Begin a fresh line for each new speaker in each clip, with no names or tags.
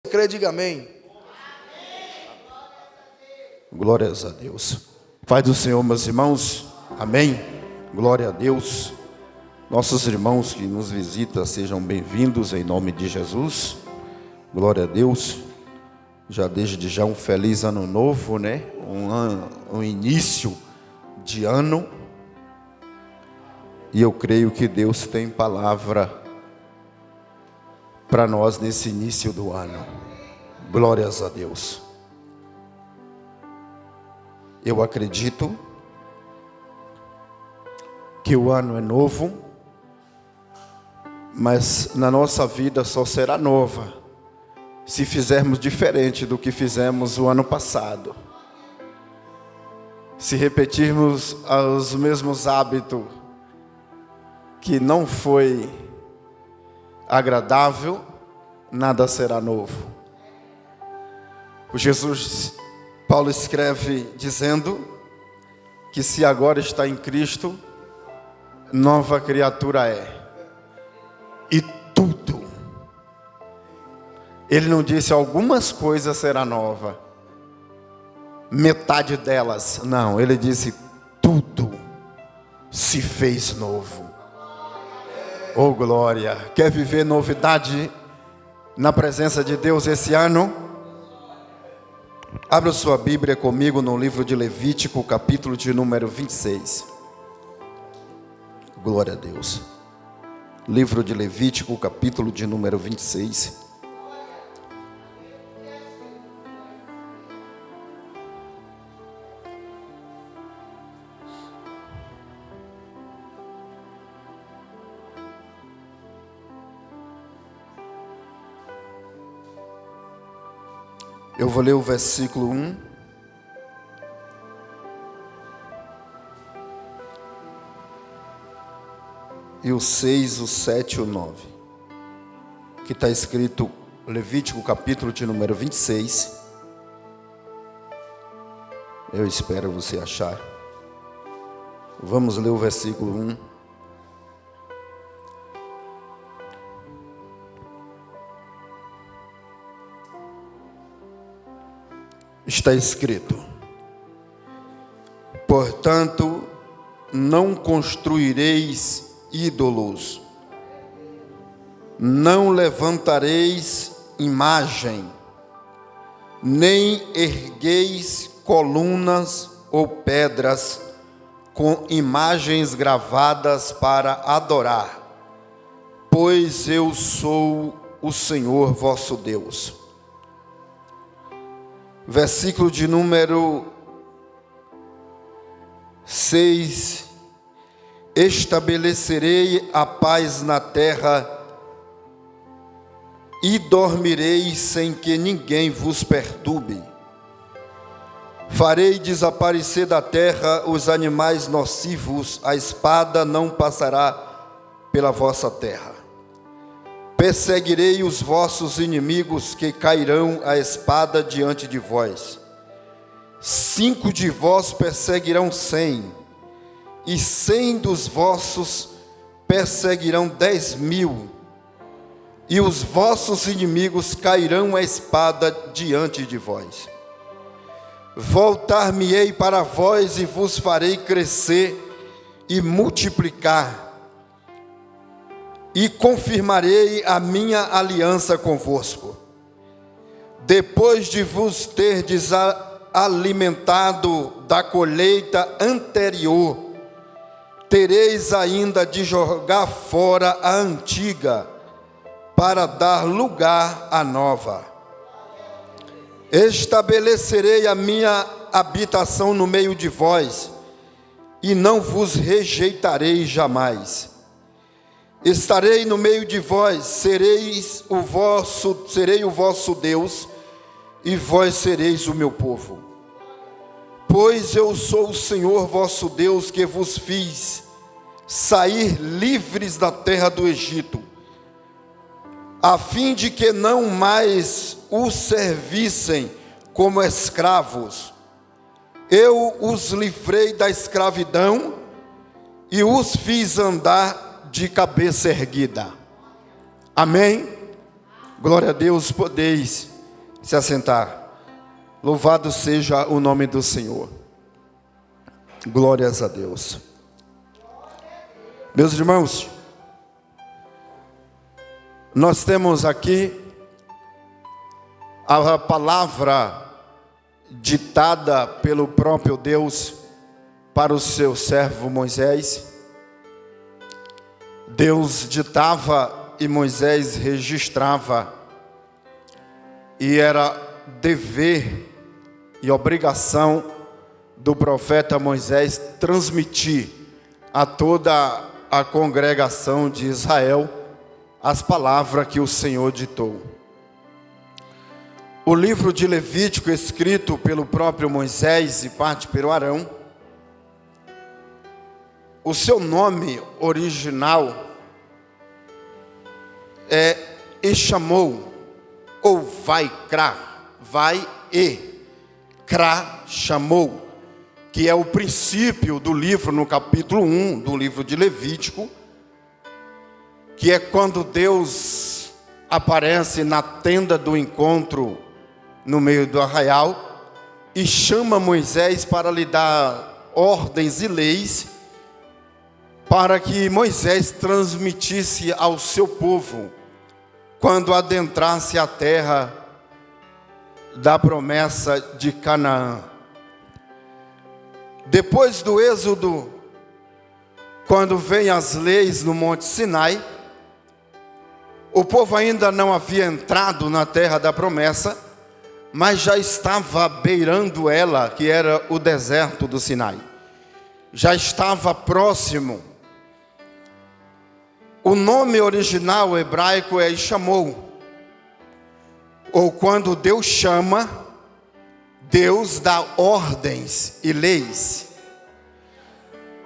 Crê, diga amém.
Glórias a Deus. Pai do Senhor, meus irmãos, amém. Glória a Deus. Nossos irmãos que nos visitam, sejam bem-vindos em nome de Jesus. Glória a Deus. Desde já um feliz ano novo, né? Um início de ano. E eu creio que Deus tem palavra para nós nesse início do ano. Glórias a Deus. Eu acredito que o ano é novo, mas na nossa vida só será nova se fizermos diferente do que fizemos o ano passado. Se repetirmos os mesmos hábitos que não foi agradável, nada será novo. Paulo escreve dizendo que se agora está em Cristo, nova criatura é. E tudo. Ele não disse algumas coisas será nova, metade delas. Não, ele disse tudo se fez novo. Oh glória! Quer viver novidade na presença de Deus esse ano? Abra sua Bíblia comigo no livro de Levítico, capítulo de número 26. Glória a Deus. Livro de Levítico, capítulo de número 26. Eu vou ler o versículo 1. E o 6, o 7 e o 9. Que está escrito Levítico, capítulo de número 26. Eu espero você achar. Vamos ler o versículo 1. Está escrito: portanto, não construireis ídolos, não levantareis imagem, nem ergueis colunas ou pedras com imagens gravadas para adorar, pois eu sou o Senhor vosso Deus. Versículo de número 6. Estabelecerei a paz na terra e dormireis sem que ninguém vos perturbe. Farei desaparecer da terra os animais nocivos, a espada não passará pela vossa terra. Perseguirei os vossos inimigos que cairão a espada diante de vós. 5 de vós perseguirão 100, e 100 dos vossos perseguirão 10.000, e os vossos inimigos cairão a espada diante de vós. Voltar-me-ei para vós e vos farei crescer e multiplicar, e confirmarei a minha aliança convosco. Depois de vos terdes alimentado da colheita anterior, tereis ainda de jogar fora a antiga, para dar lugar à nova. Estabelecerei a minha habitação no meio de vós, e não vos rejeitarei jamais. Estarei no meio de vós, serei o vosso Deus, e vós sereis o meu povo. Pois eu sou o Senhor vosso Deus, que vos fiz sair livres da terra do Egito, a fim de que não mais os servissem como escravos. Eu os livrei da escravidão e os fiz andar de cabeça erguida. Amém? Glória a Deus. Podeis se assentar. Louvado seja o nome do Senhor. Glórias a Deus. Meus irmãos, nós temos aqui a palavra ditada pelo próprio Deus para o seu servo Moisés. Deus ditava e Moisés registrava, e era dever e obrigação do profeta Moisés transmitir a toda a congregação de Israel as palavras que o Senhor ditou. O livro de Levítico, escrito pelo próprio Moisés e parte pelo Arão, o seu nome original é Echamou, ou Vai-Crá, Vai-E-Crá, chamou, que é o princípio do livro, no capítulo 1 do livro de Levítico, que é quando Deus aparece na tenda do encontro no meio do arraial e chama Moisés para lhe dar ordens e leis para que Moisés transmitisse ao seu povo quando adentrasse a terra da promessa de Canaã. Depois do êxodo, quando vem as leis no Monte Sinai, o povo ainda não havia entrado na terra da promessa, mas já estava beirando ela, que era o deserto do Sinai. Já estava próximo. O nome original hebraico é Echamou, ou quando Deus chama, Deus dá ordens e leis.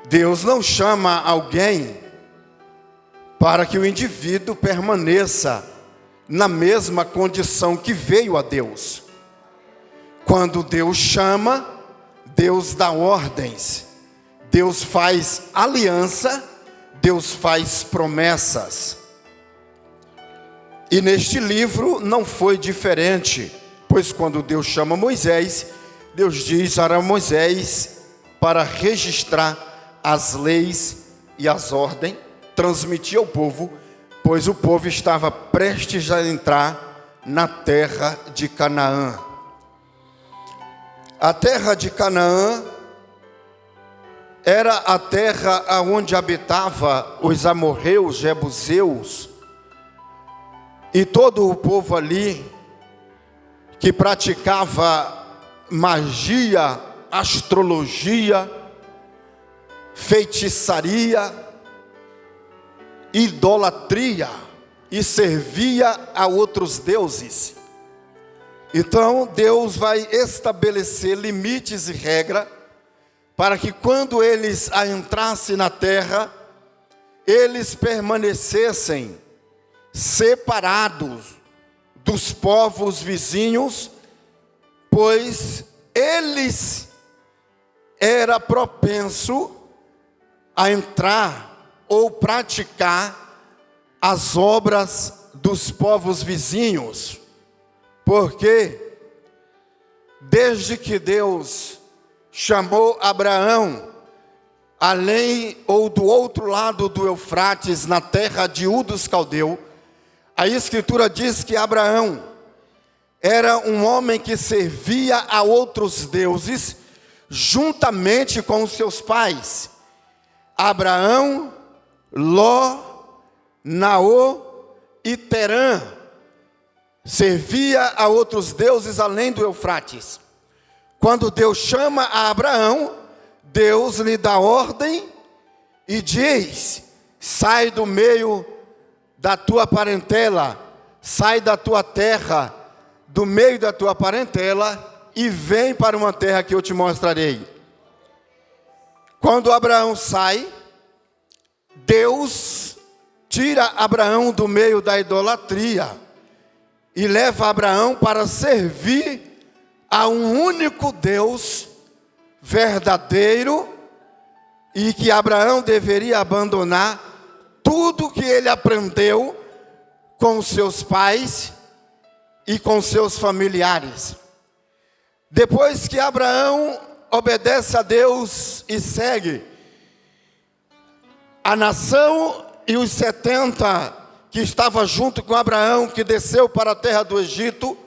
Deus não chama alguém para que o indivíduo permaneça na mesma condição que veio a Deus. Quando Deus chama, Deus dá ordens, Deus faz aliança, Deus faz promessas. E neste livro não foi diferente, pois quando Deus chama Moisés, Deus diz a Moisés para registrar as leis e as ordens, transmitir ao povo, pois o povo estava prestes a entrar na terra de Canaã. A terra de Canaã era a terra onde habitava os amorreus, jebuseus, e todo o povo ali que praticava magia, astrologia, feitiçaria, idolatria e servia a outros deuses. Então Deus vai estabelecer limites e regras para que quando eles entrassem na terra, eles permanecessem separados dos povos vizinhos, pois eles era propenso a entrar ou praticar as obras dos povos vizinhos, porque desde que Deus chamou Abraão, além ou do outro lado do Eufrates, na terra de Ur dos Caldeus, a Escritura diz que Abraão era um homem que servia a outros deuses, juntamente com os seus pais, Abraão, Ló, Naô e Terã, servia a outros deuses além do Eufrates. Quando Deus chama a Abraão, Deus lhe dá ordem e diz: sai do meio da tua parentela, sai da tua terra, do meio da tua parentela, e vem para uma terra que eu te mostrarei. Quando Abraão sai, Deus tira Abraão do meio da idolatria e leva Abraão para servir a um único Deus verdadeiro, e que Abraão deveria abandonar tudo que ele aprendeu com os seus pais e com seus familiares. Depois que Abraão obedece a Deus e segue, a nação e os 70 que estavam junto com Abraão, que desceu para a terra do Egito,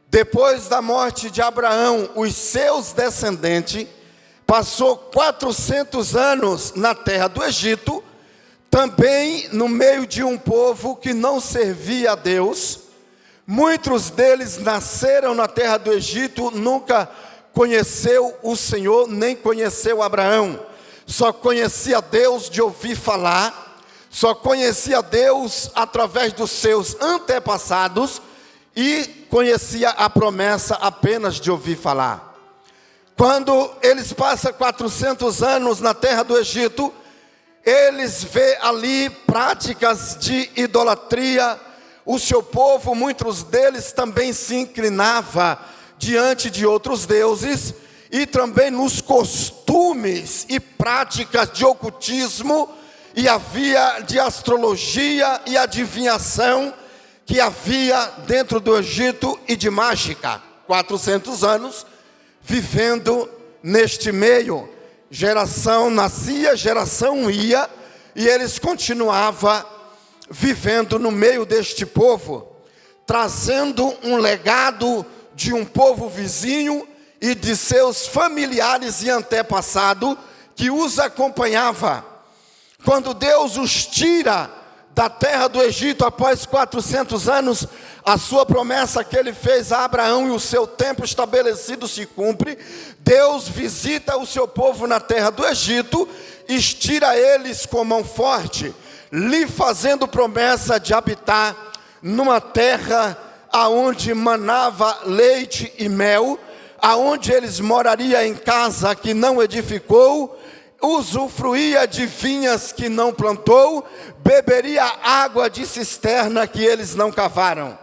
depois da morte de Abraão, os seus descendentes, passou 400 anos na terra do Egito, também no meio de um povo que não servia a Deus. Muitos deles nasceram na terra do Egito, nunca conheceu o Senhor, nem conheceu Abraão. Só conhecia Deus de ouvir falar, só conhecia Deus através dos seus antepassados e conhecia a promessa apenas de ouvir falar. Quando eles passam 400 anos na terra do Egito, eles vê ali práticas de idolatria. O seu povo, muitos deles também se inclinava diante de outros deuses, e também nos costumes e práticas de ocultismo, e havia de astrologia e adivinhação que havia dentro do Egito, e de mágica. 400 anos vivendo neste meio, geração nascia, geração ia, e eles continuavam vivendo no meio deste povo, trazendo um legado de um povo vizinho e de seus familiares e antepassados que os acompanhava. Quando Deus os tira da terra do Egito após 400 anos, a sua promessa que ele fez a Abraão e o seu tempo estabelecido se cumpre. Deus visita o seu povo na terra do Egito, estira eles com mão forte, lhe fazendo promessa de habitar numa terra aonde manava leite e mel, aonde eles morariam em casa que não edificou, usufruía de vinhas que não plantou, beberia água de cisterna que eles não cavaram.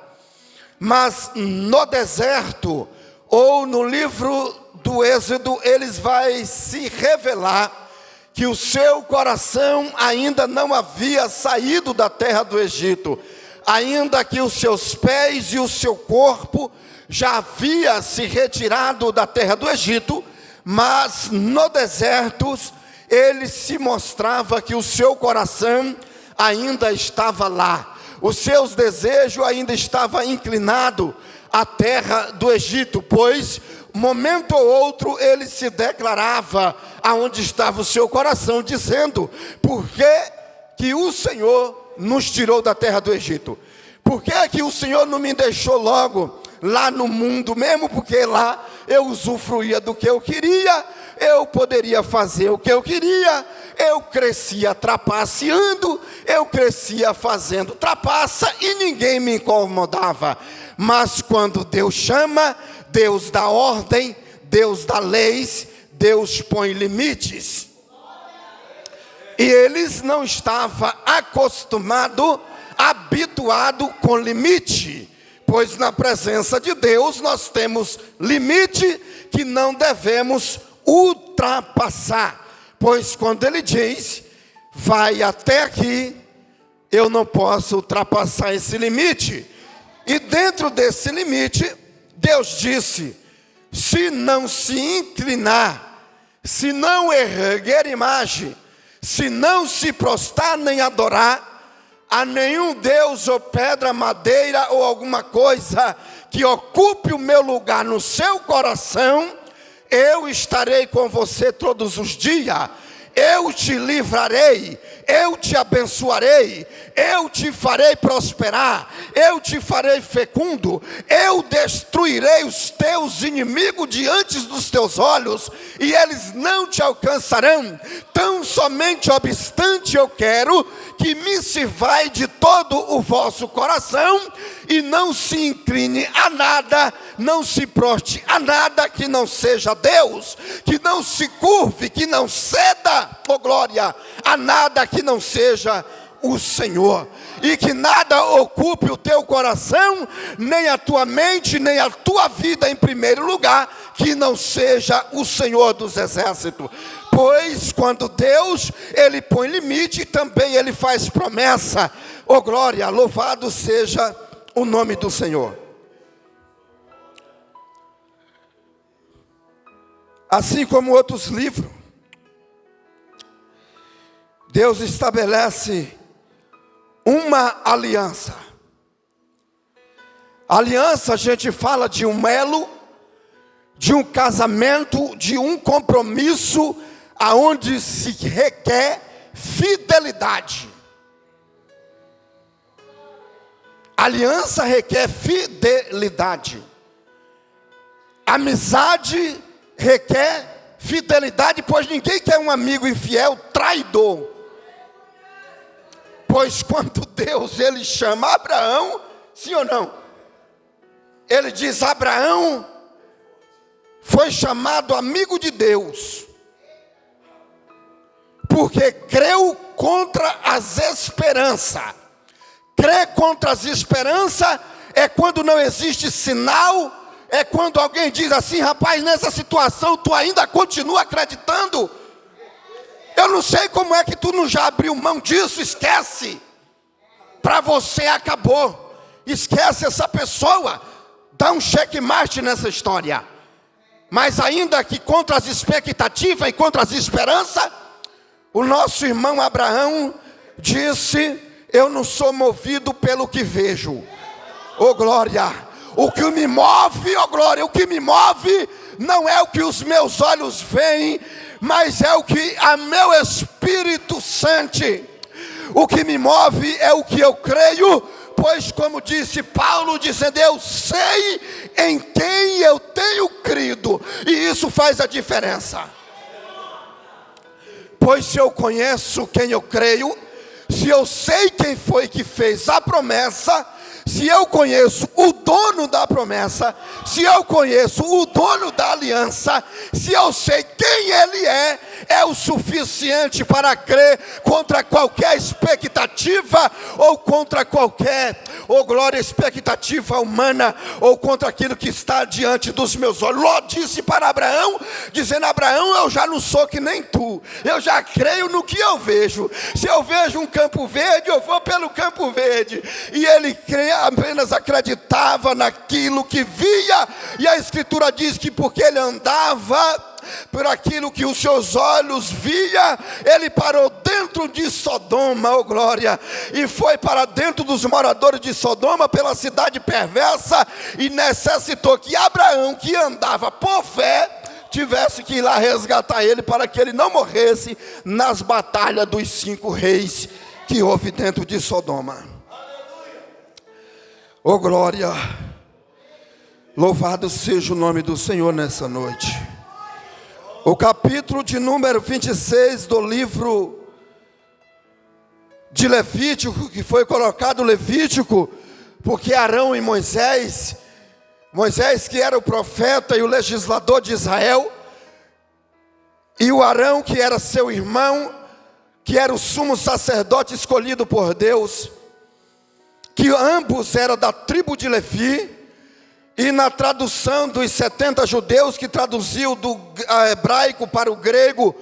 Mas no deserto, ou no livro do Êxodo, eles vai se revelar que o seu coração ainda não havia saído da terra do Egito, ainda que os seus pés e o seu corpo já havia se retirado da terra do Egito, mas no deserto ele se mostrava que o seu coração ainda estava lá, os seus desejos ainda estavam inclinados à terra do Egito, pois momento ou outro ele se declarava aonde estava o seu coração, dizendo: por que o Senhor nos tirou da terra do Egito? Por que o Senhor não me deixou logo lá no mundo, mesmo porque lá eu usufruía do que eu queria, eu poderia fazer o que eu queria, eu crescia trapaceando, eu crescia fazendo trapaça e ninguém me incomodava. Mas quando Deus chama, Deus dá ordem, Deus dá leis, Deus põe limites. E eles não estavam acostumados, habituados com limite, pois na presença de Deus nós temos limite que não devemos ultrapassar, pois quando ele diz, vai até aqui, eu não posso ultrapassar esse limite. E dentro desse limite, Deus disse: se não se inclinar, se não erguer imagem, se não se prostrar nem adorar a nenhum Deus ou pedra, madeira ou alguma coisa que ocupe o meu lugar no seu coração, eu estarei com você todos os dias, eu te livrarei, eu te abençoarei, eu te farei prosperar, eu te farei fecundo, eu destruirei os teus inimigos diante dos teus olhos, e eles não te alcançarão. Tão somente obstante eu quero que me sirvai de todo o vosso coração, e não se incline a nada, não se proste a nada que não seja Deus, que não se curve, que não ceda, oh glória, a nada que não seja o Senhor, e que nada ocupe o teu coração, nem a tua mente, nem a tua vida em primeiro lugar, que não seja o Senhor dos exércitos. Pois quando Deus, ele põe limite, também ele faz promessa. Oh glória, louvado seja o nome do Senhor. Assim como outros livros, Deus estabelece uma aliança. Aliança, a gente fala de um elo, de um casamento, de um compromisso, aonde se requer fidelidade. Aliança requer fidelidade. Amizade requer fidelidade, pois ninguém quer um amigo infiel, traidor. Pois quando Deus, ele chama Abraão, sim ou não? Ele diz, Abraão foi chamado amigo de Deus, porque creu contra as esperanças. Crer contra as esperanças é quando não existe sinal, é quando alguém diz assim, rapaz, nessa situação tu ainda continua acreditando? Eu não sei como é que tu não já abriu mão disso, esquece. Para você acabou. Esquece essa pessoa, dá um checkmate nessa história. Mas ainda que contra as expectativas e contra as esperanças, o nosso irmão Abraão disse, eu não sou movido pelo que vejo. Oh glória, o que me move, oh glória, o que me move não é o que os meus olhos veem, mas é o que a meu espírito sente. O que me move é o que eu creio, pois como disse Paulo, dizendo, eu sei em quem eu tenho crido, e isso faz a diferença. Pois se eu conheço quem eu creio, se eu sei quem foi que fez a promessa, se eu conheço o dono da promessa, se eu conheço o dono da aliança, se eu sei quem ele é o suficiente para crer contra qualquer expectativa, ou contra qualquer, oh glória, expectativa humana, ou contra aquilo que está diante dos meus olhos. Ló disse para Abraão, dizendo, Abraão, eu já não sou que nem tu, eu já creio no que eu vejo. Se eu vejo um campo verde, eu vou pelo campo verde. E ele apenas acreditava naquilo que via, e a escritura diz que porque ele andava por aquilo que os seus olhos via, ele parou dentro de Sodoma, oh glória, e foi para dentro dos moradores de Sodoma, pela cidade perversa, e necessitou que Abraão, que andava por fé, tivesse que ir lá resgatar ele, para que ele não morresse nas batalhas dos 5 reis que houve dentro de Sodoma. Oh glória, louvado seja o nome do Senhor nessa noite. O capítulo de número 26 do livro de Levítico, que foi colocado Levítico, porque Arão e Moisés que era o profeta e o legislador de Israel, e o Arão que era seu irmão, que era o sumo sacerdote escolhido por Deus, que ambos eram da tribo de Levi, e na tradução dos 70 judeus que traduziu do hebraico para o grego,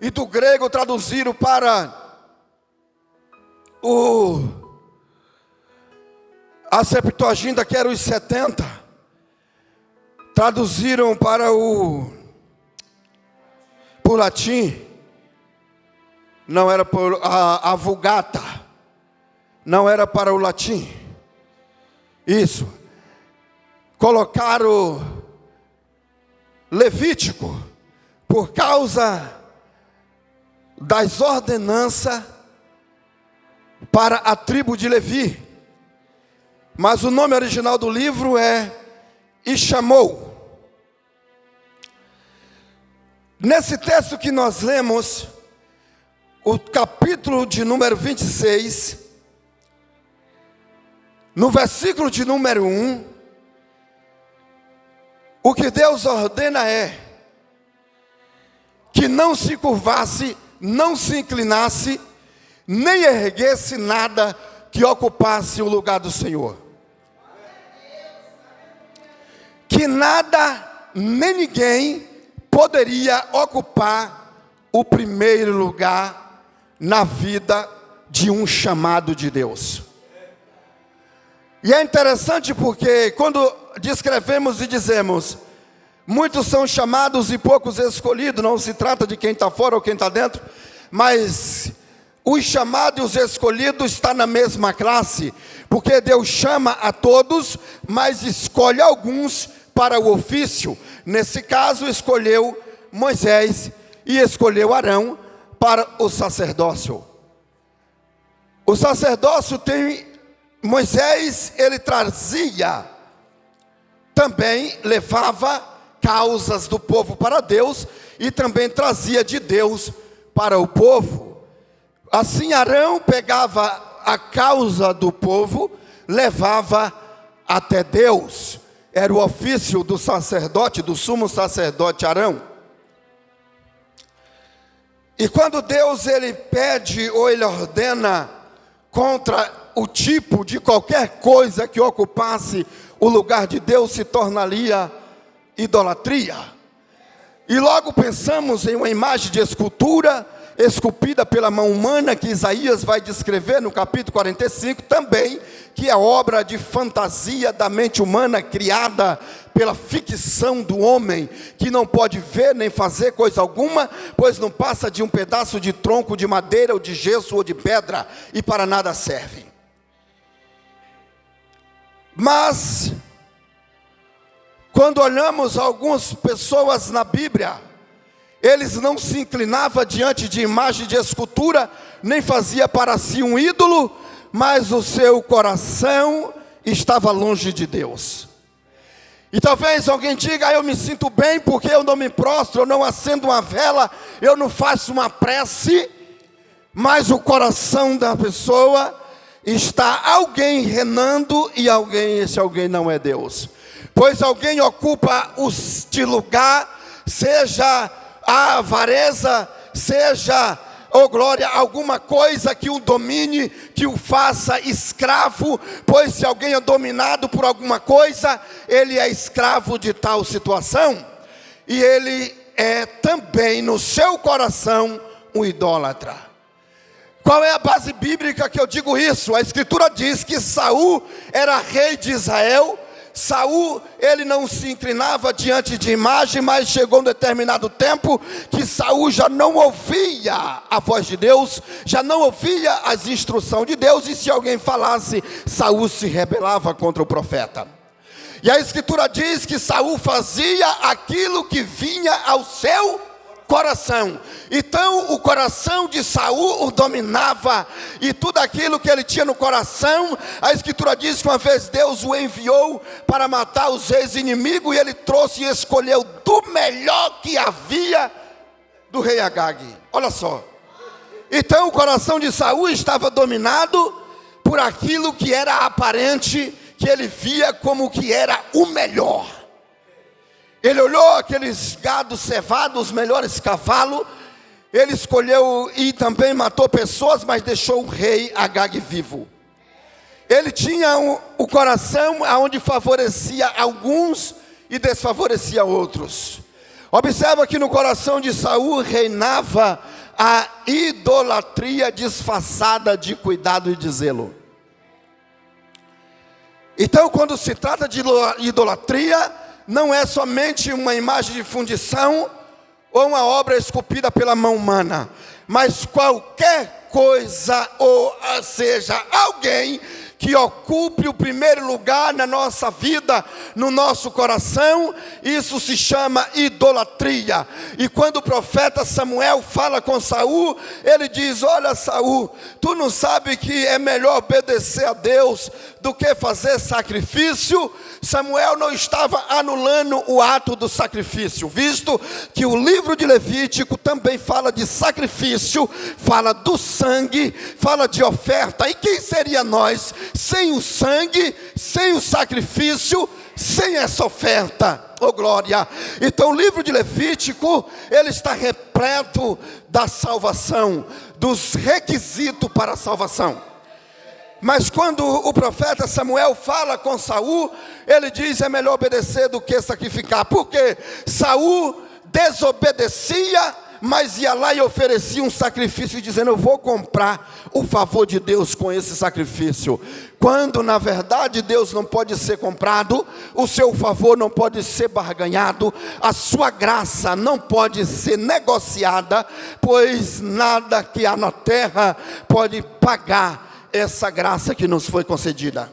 e do grego traduziram para a Septuaginta, que era os 70, traduziram para o latim, não era por a Vulgata, não era para o latim, isso, colocaram Levítico, por causa das ordenanças para a tribo de Levi, mas o nome original do livro é Ishamou. Nesse texto que nós lemos, o capítulo de número 26, no versículo de número 1, o que Deus ordena é que não se curvasse, não se inclinasse, nem erguesse nada que ocupasse o lugar do Senhor. Que nada, nem ninguém poderia ocupar o primeiro lugar na vida de um chamado de Deus. E é interessante porque quando descrevemos e dizemos, Muitos são chamados e poucos escolhidos. Não se trata de quem está fora ou quem está dentro, mas os chamados e os escolhidos estão na mesma classe, porque Deus chama a todos, mas escolhe alguns para o ofício. Nesse caso, escolheu Moisés e escolheu Arão para o sacerdócio. O sacerdócio tem Moisés, ele trazia, também levava causas do povo para Deus e também trazia de Deus para o povo. Assim, Arão pegava a causa do povo, levava até Deus. Era o ofício do sacerdote, do sumo sacerdote Arão. E quando Deus ele pede ou ele ordena contra o tipo de qualquer coisa que ocupasse o lugar de Deus, se tornaria idolatria. E logo pensamos em uma imagem de escultura esculpida pela mão humana, que Isaías vai descrever no capítulo 45 também, que é obra de fantasia da mente humana, criada pela ficção do homem, que não pode ver nem fazer coisa alguma, pois não passa de um pedaço de tronco de madeira, ou de gesso, ou de pedra, e para nada serve. Mas, quando olhamos algumas pessoas na Bíblia, eles não se inclinavam diante de imagem de escultura, nem fazia para si um ídolo, mas o seu coração estava longe de Deus. E talvez alguém diga: eu me sinto bem porque eu não me prostro, eu não acendo uma vela, eu não faço uma prece, mas o coração da pessoa está alguém reinando, e esse alguém não é Deus. Pois alguém ocupa este lugar, seja a avareza, seja, oh glória, alguma coisa que o domine, que o faça escravo, pois se alguém é dominado por alguma coisa, ele é escravo de tal situação, e ele é também no seu coração um idólatra. Qual é a base bíblica que eu digo isso? A Escritura diz que Saul era rei de Israel. Saul, ele não se inclinava diante de imagem, mas chegou um determinado tempo que Saul já não ouvia a voz de Deus, já não ouvia as instruções de Deus, e se alguém falasse, Saul se rebelava contra o profeta. E a Escritura diz que Saul fazia aquilo que vinha ao seu coração. Então o coração de Saul o dominava, e tudo aquilo que ele tinha no coração, a Escritura diz que uma vez Deus o enviou para matar os ex-inimigos, e ele trouxe e escolheu do melhor que havia do rei Agag. Olha só. Então o coração de Saul estava dominado por aquilo que era aparente, que ele via como que era o melhor. Ele olhou aqueles gados cevados, os melhores cavalos, ele escolheu e também matou pessoas, mas deixou o rei Agag vivo. Ele tinha o coração onde favorecia alguns e desfavorecia outros. Observa que no coração de Saul reinava a idolatria disfarçada de cuidado e de zelo. Então, quando se trata de idolatria, não é somente uma imagem de fundição ou uma obra esculpida pela mão humana, mas qualquer coisa, ou seja, alguém que ocupe o primeiro lugar na nossa vida, no nosso coração, isso se chama idolatria. E quando o profeta Samuel fala com Saul, ele diz: olha Saul, tu não sabe que é melhor obedecer a Deus do que fazer sacrifício? Samuel não estava anulando o ato do sacrifício, visto que o livro de Levítico também fala de sacrifício, fala do sangue, fala de oferta. E quem seria nós sem o sangue, sem o sacrifício, sem essa oferta? Oh glória! Então o livro de Levítico, ele está repleto da salvação, dos requisitos para a salvação. Mas quando o profeta Samuel fala com Saul, ele diz: é melhor obedecer do que sacrificar. Porque Saul desobedecia mas ia lá e oferecia um sacrifício, dizendo: eu vou comprar o favor de Deus com esse sacrifício. Quando na verdade Deus não pode ser comprado, o seu favor não pode ser barganhado, a sua graça não pode ser negociada, pois nada que há na terra pode pagar essa graça que nos foi concedida.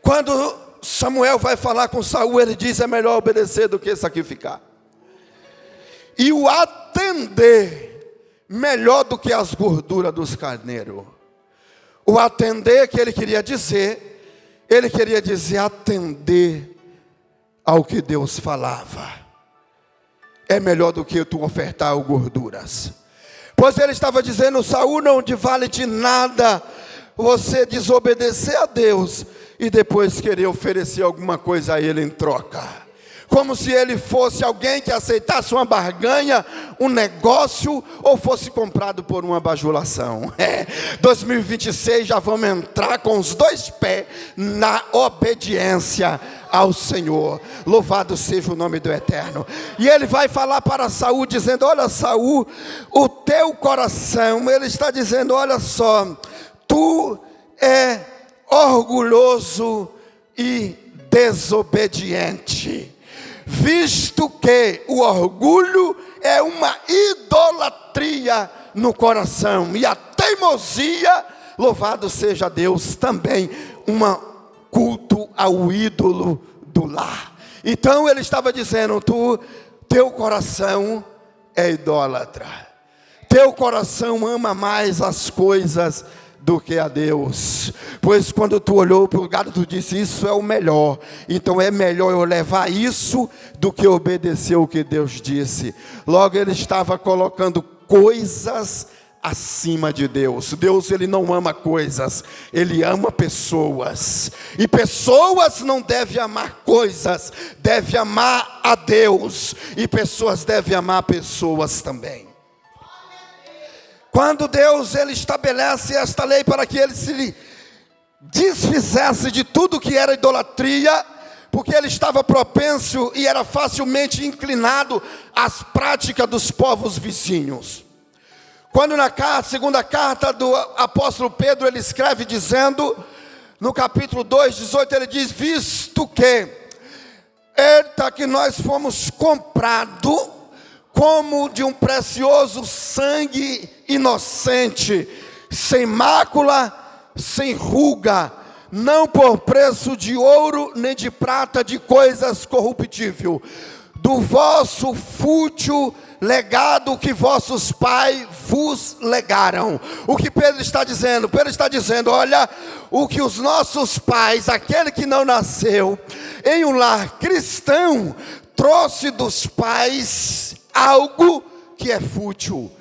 Quando Samuel vai falar com Saul, ele diz: é melhor obedecer do que sacrificar. E o atender melhor do que as gorduras dos carneiros. O atender que ele queria dizer atender ao que Deus falava. É melhor do que tu ofertar gorduras. Pois ele estava dizendo: Saul, não te vale de nada você desobedecer a Deus e depois querer oferecer alguma coisa a ele em troca. Como se ele fosse alguém que aceitasse uma barganha, um negócio, ou fosse comprado por uma bajulação. 2026 já vamos entrar com os dois pés na obediência ao Senhor. Louvado seja o nome do Eterno. E ele vai falar para Saul dizendo: olha, Saul, o teu coração, ele está dizendo: olha só, tu é orgulhoso e desobediente, visto que o orgulho é uma idolatria no coração, e a teimosia, louvado seja Deus, também um culto ao ídolo do lar. Então ele estava dizendo: teu coração é idólatra, teu coração ama mais as coisas do que a Deus, pois quando tu olhou para o lugar, tu disse: isso é o melhor, então é melhor eu levar isso do que obedecer o que Deus disse. Logo ele estava colocando coisas acima de Deus. Deus, ele não ama coisas, ele ama pessoas, e pessoas não devem amar coisas, devem amar a Deus, e pessoas devem amar pessoas também. Quando Deus ele estabelece esta lei para que ele se desfizesse de tudo que era idolatria, porque ele estava propenso e era facilmente inclinado às práticas dos povos vizinhos. Quando na segunda carta do apóstolo Pedro ele escreve dizendo, no capítulo 2, 18, ele diz: visto que que nós fomos comprados como de um precioso sangue inocente, sem mácula, sem ruga, não por preço de ouro nem de prata, de coisas corruptíveis, do vosso fútil legado que vossos pais vos legaram. O que Pedro está dizendo? Pedro está dizendo: olha, o que os nossos pais, aquele que não nasceu em um lar cristão, trouxe dos pais algo que é fútil,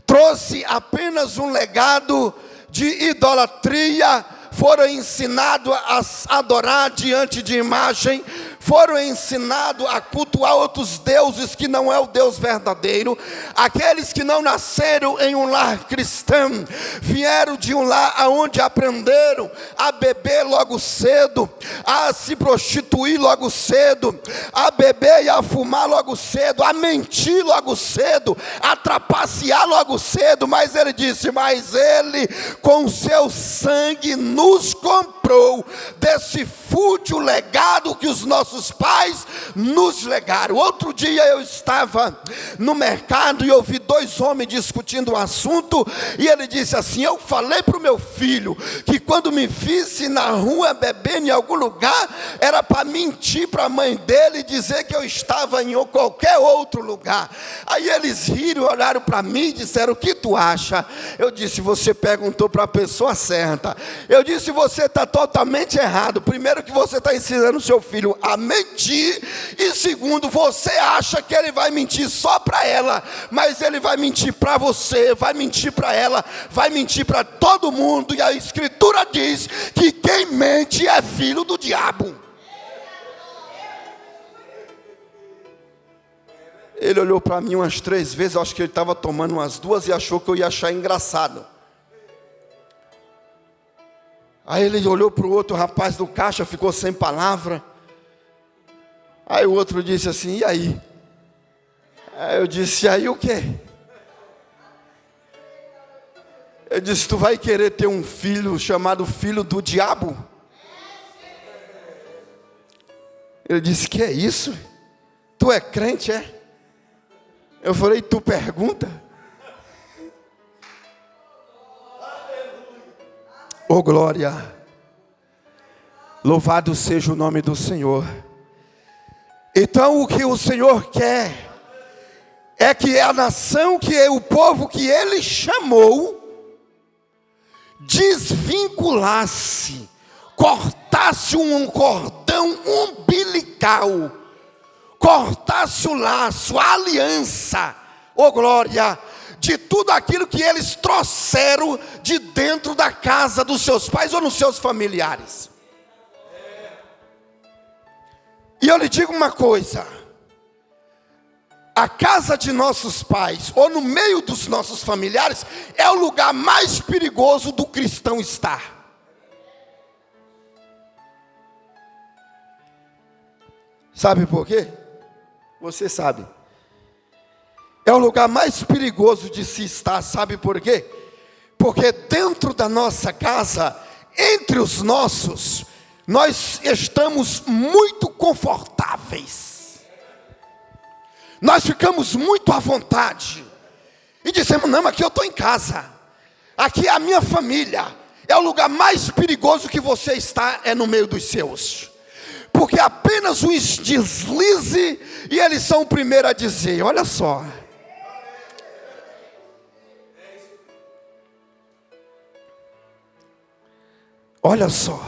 trouxe apenas um legado de idolatria. Foram ensinados a adorar diante de imagem, foram ensinados a cultuar outros deuses que não é o Deus verdadeiro. Aqueles que não nasceram em um lar cristão, vieram de um lar onde aprenderam a beber logo cedo, a se prostituir logo cedo, a beber e a fumar logo cedo, a mentir logo cedo, a trapacear logo cedo. Mas ele disse: mas ele com o seu sangue nos comprou desse fútil legado que os nossos pais nos legaram. Outro dia eu estava no mercado e ouvi dois homens discutindo um assunto, e ele disse assim: eu falei para o meu filho que quando me visse na rua bebendo em algum lugar, era para mentir para a mãe dele e dizer que eu estava em qualquer outro lugar. Aí eles riram, olharam para mim e disseram: o que tu acha? Eu disse: você perguntou para a pessoa certa. Eu disse: você está totalmente errado. Primeiro, que você está ensinando o seu filho a mentir, e segundo, você acha que ele vai mentir só para ela, mas ele vai mentir para você, vai mentir para ela, vai mentir para todo mundo. E a Escritura diz que quem mente é filho do diabo. Ele olhou para mim umas 3 vezes, acho que ele estava tomando umas 2 e achou que eu ia achar engraçado. Aí ele olhou para o outro rapaz do caixa, ficou sem palavra. Aí o outro disse assim: e aí? Aí eu disse, aí o quê? Eu disse, tu vai querer ter um filho chamado filho do diabo? Ele disse, que é isso? Tu é crente, é? Eu falei, tu pergunta? Oh glória, louvado seja o nome do Senhor. Então o que o Senhor quer é que a nação, que é o povo que Ele chamou, desvinculasse, cortasse um cordão umbilical, cortasse o laço, a aliança, oh glória, de tudo aquilo que eles trouxeram de dentro da casa dos seus pais ou nos seus familiares. E eu lhe digo uma coisa: a casa de nossos pais, ou no meio dos nossos familiares, é o lugar mais perigoso do cristão estar. Sabe por quê? Você sabe. É o lugar mais perigoso de se estar, sabe por quê? Porque dentro da nossa casa, entre os nossos, nós estamos muito confortáveis. Nós ficamos muito à vontade. E dizemos, não, aqui eu estou em casa. Aqui é a minha família. É o lugar mais perigoso que você está, é no meio dos seus. Porque apenas um deslize e eles são o primeiro a dizer, olha só. Olha só.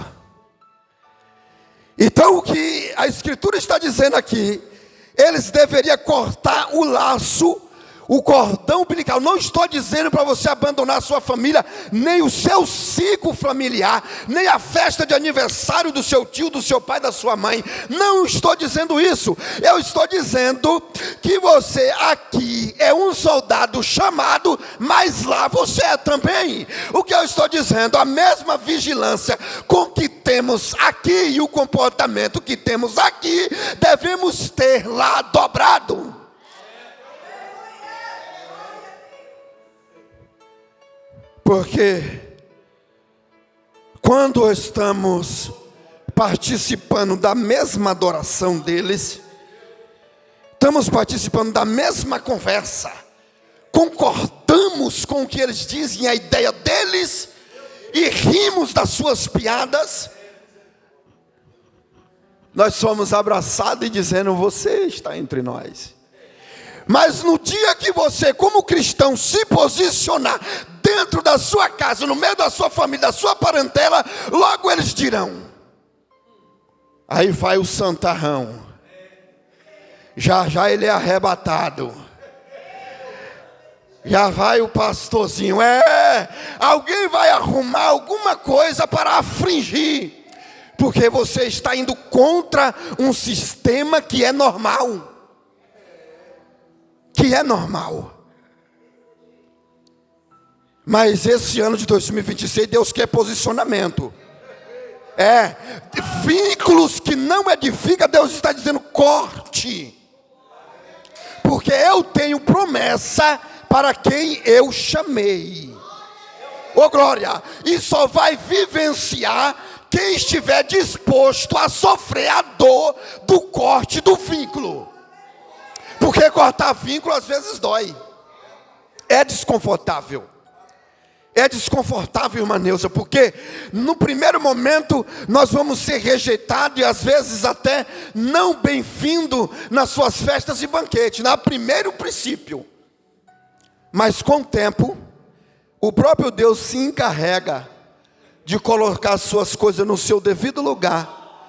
Então o que a Escritura está dizendo aqui, eles deveriam cortar o laço, o cordão umbilical. Não estou dizendo para você abandonar a sua família, nem o seu ciclo familiar, nem a festa de aniversário do seu tio, do seu pai, da sua mãe. Não estou dizendo isso. Eu estou dizendo que você aqui é um soldado chamado, mas lá você é também. O que eu estou dizendo, a mesma vigilância com que temos aqui e o comportamento que temos aqui, devemos ter lá dobrado. Porque quando estamos participando da mesma adoração deles, estamos participando da mesma conversa, concordamos com o que eles dizem, a ideia deles, e rimos das suas piadas, nós somos abraçados e dizendo, você está entre nós. Mas no dia que você, como cristão, se posicionar dentro da sua casa, no meio da sua família, da sua parentela, logo eles dirão. Aí vai o santarrão. Já já ele é arrebatado. Já vai o pastorzinho. Alguém vai arrumar alguma coisa para afligir. Porque você está indo contra um sistema que é normal. Que é normal. Mas esse ano de 2026, Deus quer posicionamento. Vínculos que não edificam, Deus está dizendo, corte. Porque eu tenho promessa para quem eu chamei. Ô glória, e só vai vivenciar quem estiver disposto a sofrer a dor do corte do vínculo. Porque cortar vínculo às vezes dói. É desconfortável. É desconfortável, irmã Neuza, porque no primeiro momento nós vamos ser rejeitados e às vezes até não bem-vindo nas suas festas e banquetes, no primeiro princípio. Mas com o tempo, o próprio Deus se encarrega de colocar as suas coisas no seu devido lugar.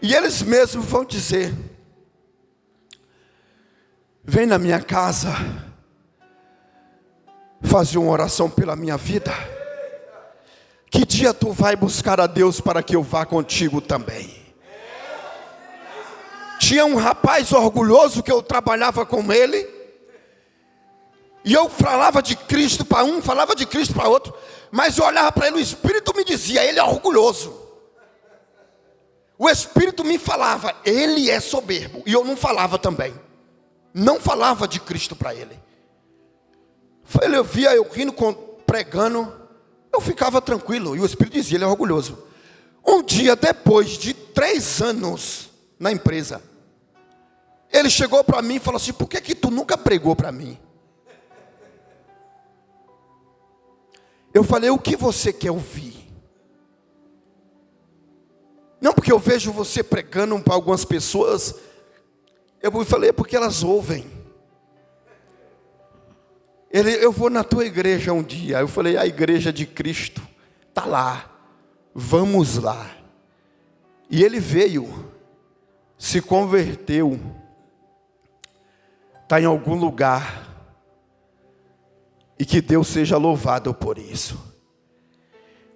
E eles mesmos vão dizer, vem na minha casa fazer uma oração pela minha vida. Que dia tu vai buscar a Deus para que eu vá contigo também? Tinha um rapaz orgulhoso que eu trabalhava com ele, e eu falava de Cristo para um, falava de Cristo para outro, mas eu olhava para ele, o Espírito me dizia, ele é orgulhoso. O Espírito me falava, ele é soberbo, e eu não falava também. não falava de Cristo para ele. Eu via eu rindo, pregando, eu ficava tranquilo, e o Espírito dizia, ele é orgulhoso. Um dia, depois de 3 anos na empresa, ele chegou para mim e falou assim: por que tu nunca pregou para mim? Eu falei: o que você quer ouvir? Não, porque eu vejo você pregando para algumas pessoas. Eu falei: é porque elas ouvem. Eu vou na tua igreja um dia. Eu falei: a igreja de Cristo está lá, vamos lá. E ele veio, se converteu, está em algum lugar, e que Deus seja louvado por isso.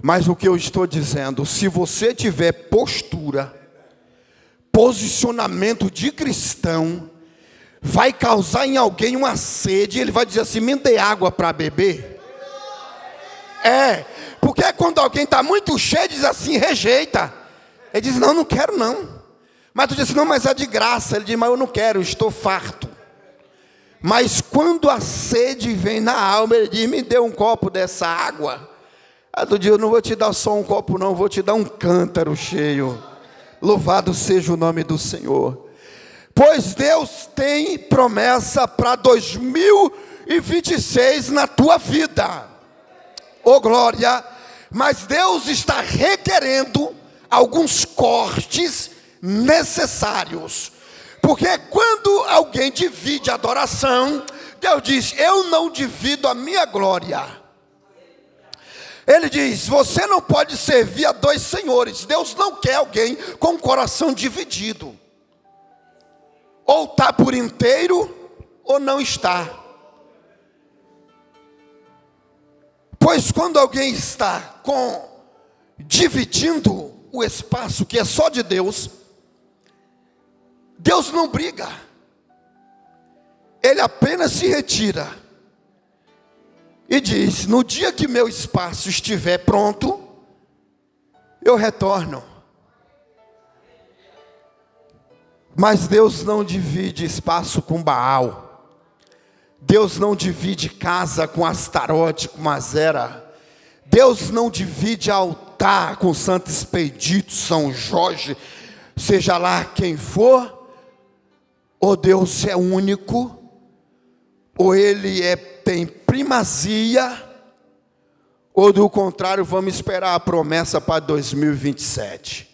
Mas o que eu estou dizendo, se você tiver postura, posicionamento de cristão, vai causar em alguém uma sede, ele vai dizer assim: me dê água para beber. Porque quando alguém está muito cheio, diz assim, rejeita. Ele diz: não, não quero não. Mas tu diz assim: não, mas é de graça. Ele diz: mas eu não quero, eu estou farto. Mas quando a sede vem na alma, ele diz: me dê um copo dessa água. Aí tu diz: eu não vou te dar só um copo não, vou te dar um cântaro cheio. Louvado seja o nome do Senhor. Pois Deus tem promessa para 2026 na tua vida. Oh glória! Mas Deus está requerendo alguns cortes necessários. Porque quando alguém divide a adoração, Deus diz: eu não divido a minha glória. Ele diz: você não pode servir a 2 senhores. Deus não quer alguém com o coração dividido. Ou está por inteiro, ou não está. Pois quando alguém está dividindo o espaço que é só de Deus, Deus não briga. Ele apenas se retira. E diz: no dia que meu espaço estiver pronto, eu retorno. Mas Deus não divide espaço com Baal. Deus não divide casa com Astarote, com Azera. Deus não divide altar com Santo Expedito, São Jorge, seja lá quem for. Ou Deus é único, ou Ele tem primazia, ou do contrário, vamos esperar a promessa para 2027.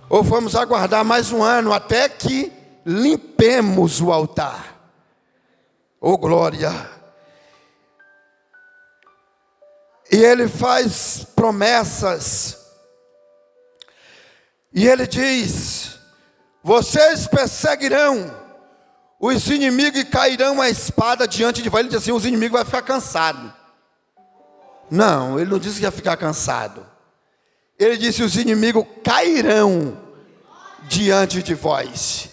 Ou vamos aguardar mais um ano até que limpemos o altar. Oh glória! E ele faz promessas. E ele diz: vocês perseguirão os inimigos e cairão a espada diante de vós. Ele diz assim: os inimigos vão ficar cansados. Não, ele não disse que ia ficar cansado. Ele disse: os inimigos cairão diante de vós.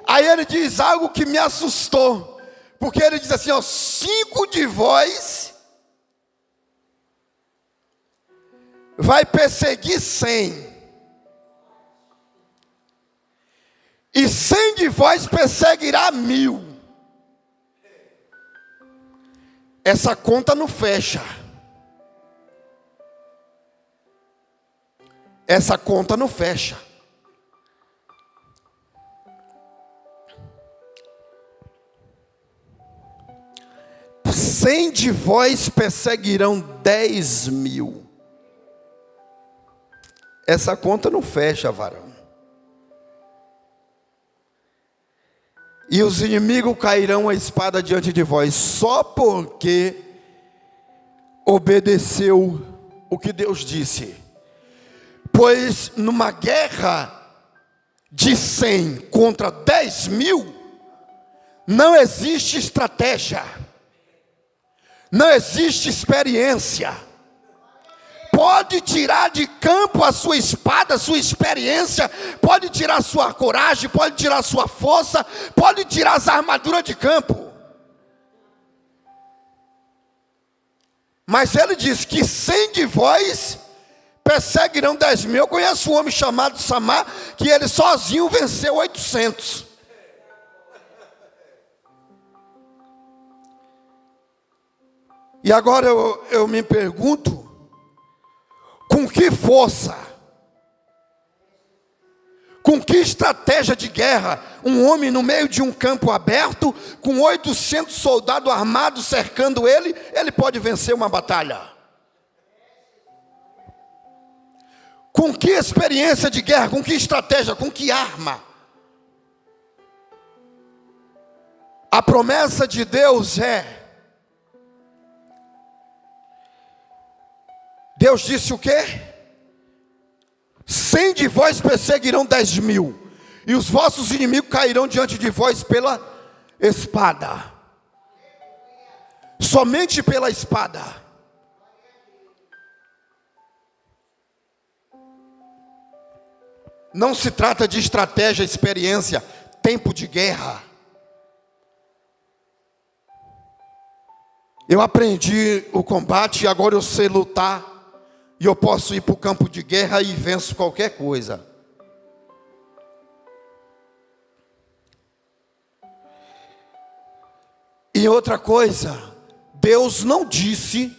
Aí ele diz algo que me assustou. Porque ele diz assim: 5 de vós vai perseguir 100. E 100 de vós perseguirá 1000. Essa conta não fecha. Essa conta não fecha. Cem de vós perseguirão 10.000. Essa conta não fecha, varão. E os inimigos cairão a espada diante de vós, só porque obedeceu o que Deus disse. Pois numa guerra de 100 contra 10.000, não existe estratégia, não existe experiência. Pode tirar de campo a sua espada, a sua experiência, pode tirar a sua coragem, pode tirar a sua força, pode tirar as armaduras de campo. Mas ele diz que 100 de vós perseguirão 10.000. Eu conheço um homem chamado Samar, que ele sozinho venceu 800. E agora eu me pergunto, com que força, com que estratégia de guerra, um homem no meio de um campo aberto, com 800 soldados armados cercando ele pode vencer uma batalha? Com que experiência de guerra, com que estratégia, com que arma? A promessa de Deus Deus disse o quê? 100 de vós perseguirão 10.000, e os vossos inimigos cairão diante de vós pela espada. Somente pela espada. Não se trata de estratégia, experiência, tempo de guerra. Eu aprendi o combate e agora eu sei lutar. E eu posso ir para o campo de guerra e venço qualquer coisa. E outra coisa, Deus não disse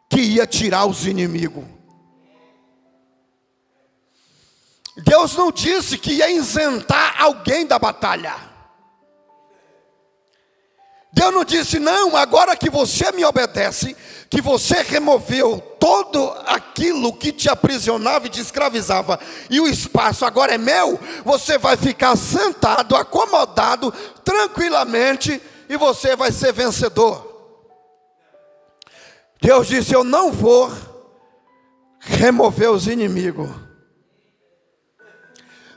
que ia tirar os inimigos. Deus não disse que ia isentar alguém da batalha. Deus não disse, não, agora que você me obedece, que você removeu todo aquilo que te aprisionava e te escravizava, e o espaço agora é meu, você vai ficar sentado, acomodado, tranquilamente, e você vai ser vencedor. Deus disse, eu não vou remover os inimigos,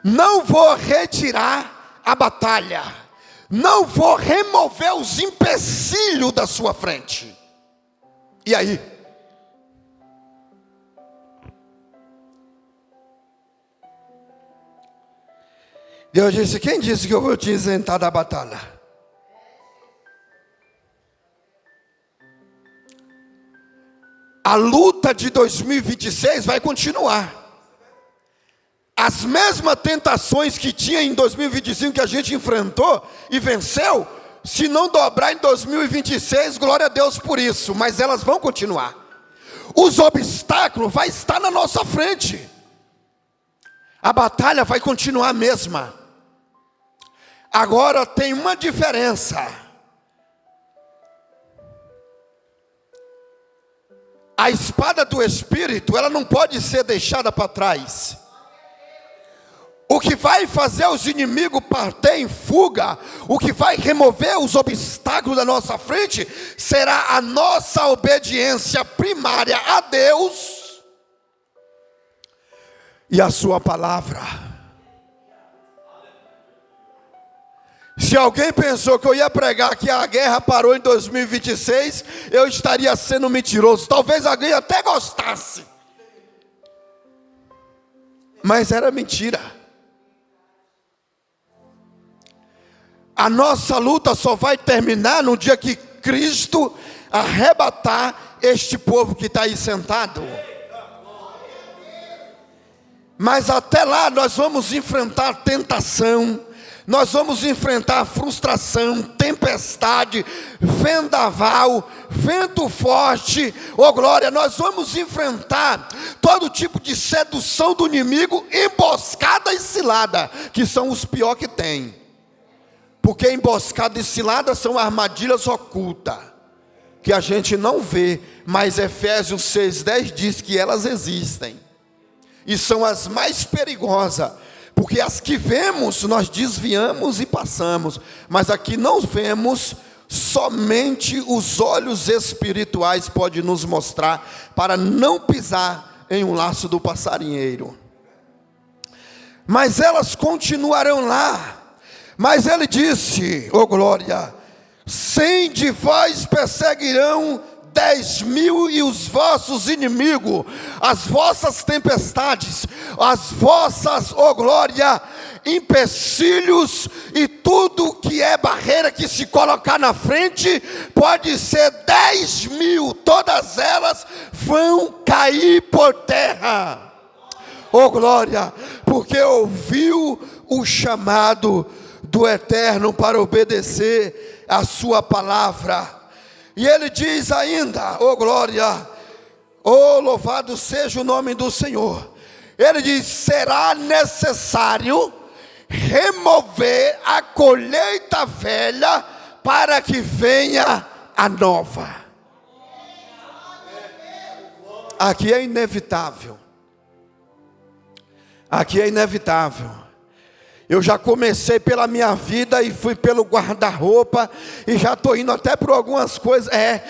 não vou retirar a batalha, não vou remover os empecilhos da sua frente. E aí? Deus disse, quem disse que eu vou te isentar da batalha? A luta de 2026 vai continuar. As mesmas tentações que tinha em 2025 que a gente enfrentou e venceu, se não dobrar em 2026, glória a Deus por isso, mas elas vão continuar. Os obstáculos vão estar na nossa frente. A batalha vai continuar a mesma. Agora tem uma diferença. A espada do Espírito, ela não pode ser deixada para trás. O que vai fazer os inimigos partir em fuga, o que vai remover os obstáculos da nossa frente, será a nossa obediência primária a Deus e a sua palavra. Se alguém pensou que eu ia pregar que a guerra parou em 2026, eu estaria sendo mentiroso. Talvez alguém até gostasse, mas era mentira. A nossa luta só vai terminar no dia que Cristo arrebatar este povo que está aí sentado. Mas até lá nós vamos enfrentar tentação, nós vamos enfrentar frustração, tempestade, vendaval, vento forte, oh glória, nós vamos enfrentar todo tipo de sedução do inimigo, emboscada e cilada, que são os piores que tem. Porque emboscada e cilada são armadilhas ocultas, que a gente não vê, mas Efésios 6:10 diz que elas existem. E são as mais perigosas, porque as que vemos nós desviamos e passamos, mas aqui não vemos, somente os olhos espirituais podem nos mostrar, para não pisar em um laço do passarinheiro. Mas elas continuarão lá. Mas ele disse, oh glória, 100 de vós perseguirão 10.000 e os vossos inimigos, as vossas tempestades, as vossas, ó glória, empecilhos e tudo que é barreira que se colocar na frente, pode ser 10.000, todas elas vão cair por terra. Ó glória, porque ouviu o chamado do Eterno para obedecer a sua palavra. E ele diz ainda, ó glória, ó louvado seja o nome do Senhor. Ele diz: será necessário remover a colheita velha para que venha a nova. Aqui é inevitável. Aqui é inevitável. Eu já comecei pela minha vida e fui pelo guarda-roupa e já estou indo até por algumas coisas. Já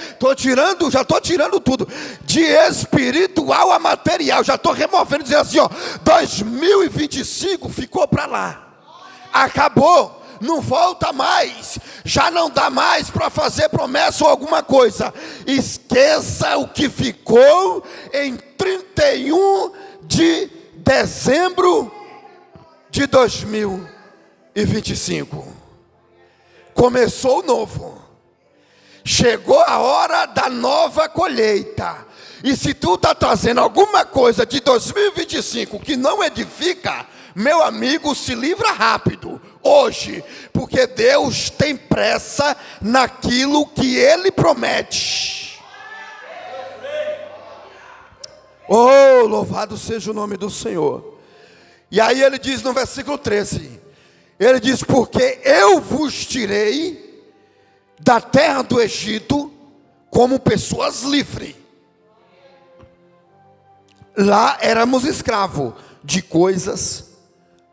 estou tirando tudo, de espiritual a material. Já estou removendo, dizendo assim, 2025 ficou para lá, acabou, não volta mais. Já não dá mais para fazer promessa ou alguma coisa. Esqueça o que ficou em 31 de dezembro de 2025. Começou o novo. Chegou a hora da nova colheita. E se tu está trazendo alguma coisa de 2025 que não edifica, meu amigo, se livra rápido hoje, porque Deus tem pressa naquilo que Ele promete. Oh, louvado seja o nome do Senhor. E aí ele diz no versículo 13, ele diz: porque eu vos tirei da terra do Egito como pessoas livres. Lá éramos escravos de coisas,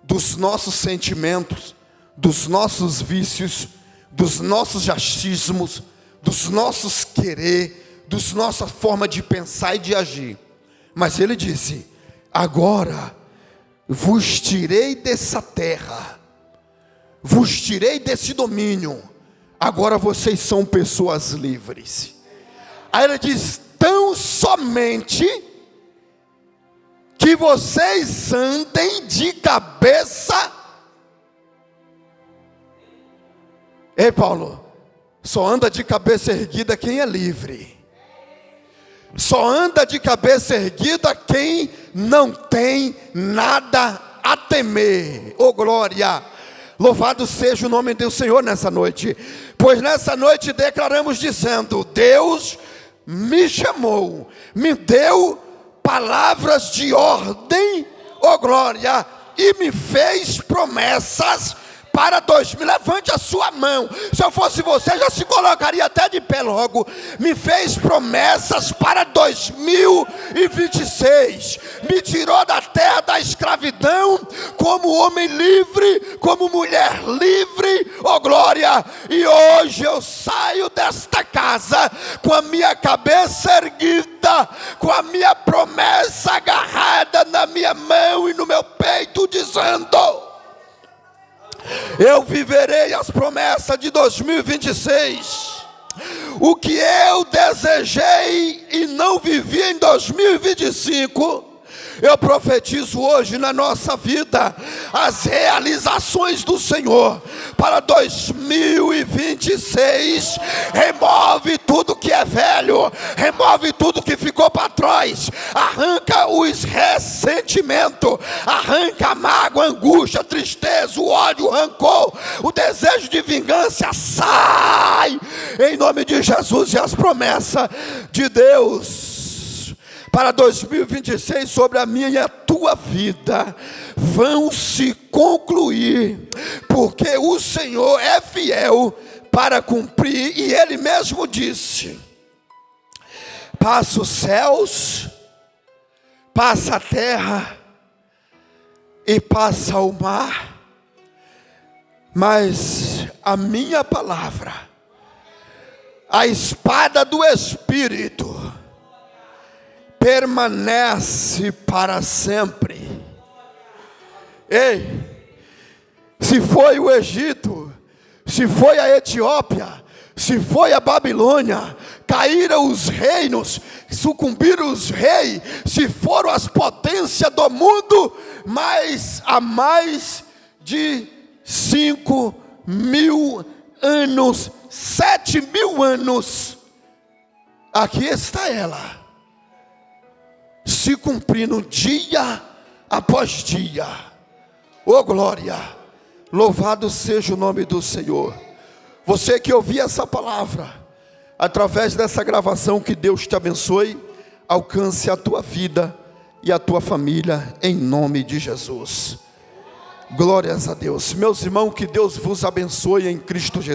dos nossos sentimentos, dos nossos vícios, dos nossos achismos, dos nossos querer, dos nossa forma de pensar e de agir. Mas ele disse: agora vos tirei dessa terra, vos tirei desse domínio, agora vocês são pessoas livres. Aí ele diz: tão somente que vocês andem de cabeça. Ei, Paulo, só anda de cabeça erguida quem é livre. Só anda de cabeça erguida quem não tem nada a temer. Oh glória, louvado seja o nome do Senhor nessa noite. Pois nessa noite declaramos dizendo: Deus me chamou, me deu palavras de ordem, oh glória, e me fez promessas para 2000, levante a sua mão. Se eu fosse você, já se colocaria até de pé logo. Me fez promessas para 2026. Me tirou da terra da escravidão, como homem livre, como mulher livre, oh glória. E hoje eu saio desta casa com a minha cabeça erguida, com a minha promessa agarrada na minha mão e no meu peito, dizendo: eu viverei as promessas de 2026. O que eu desejei e não vivi em 2025, eu profetizo hoje na nossa vida as realizações do Senhor para 2026. Remove tudo que é velho, remove tudo que ficou para trás, arranca os ressentimentos, arranca a mágoa, a angústia, a tristeza, o ódio, o rancor, o desejo de vingança. Sai em nome de Jesus. E as promessas de Deus para 2026 sobre a minha e a tua vida vão se concluir, porque o Senhor é fiel para cumprir. E Ele mesmo disse: passa os céus, passa a terra e passa o mar, mas a minha palavra, a espada do Espírito, permanece para sempre. Ei, se foi o Egito, se foi a Etiópia, Se foi a Babilônia, caíram os reinos, sucumbiram os reis, se foram as potências do mundo, mas há mais de 5.000 anos, 7.000 anos, aqui está ela, se cumprindo dia após dia. Oh glória, louvado seja o nome do Senhor. Você que ouviu essa palavra, através dessa gravação, que Deus te abençoe, alcance a tua vida e a tua família, em nome de Jesus. Glórias a Deus. Meus irmãos, que Deus vos abençoe em Cristo Jesus.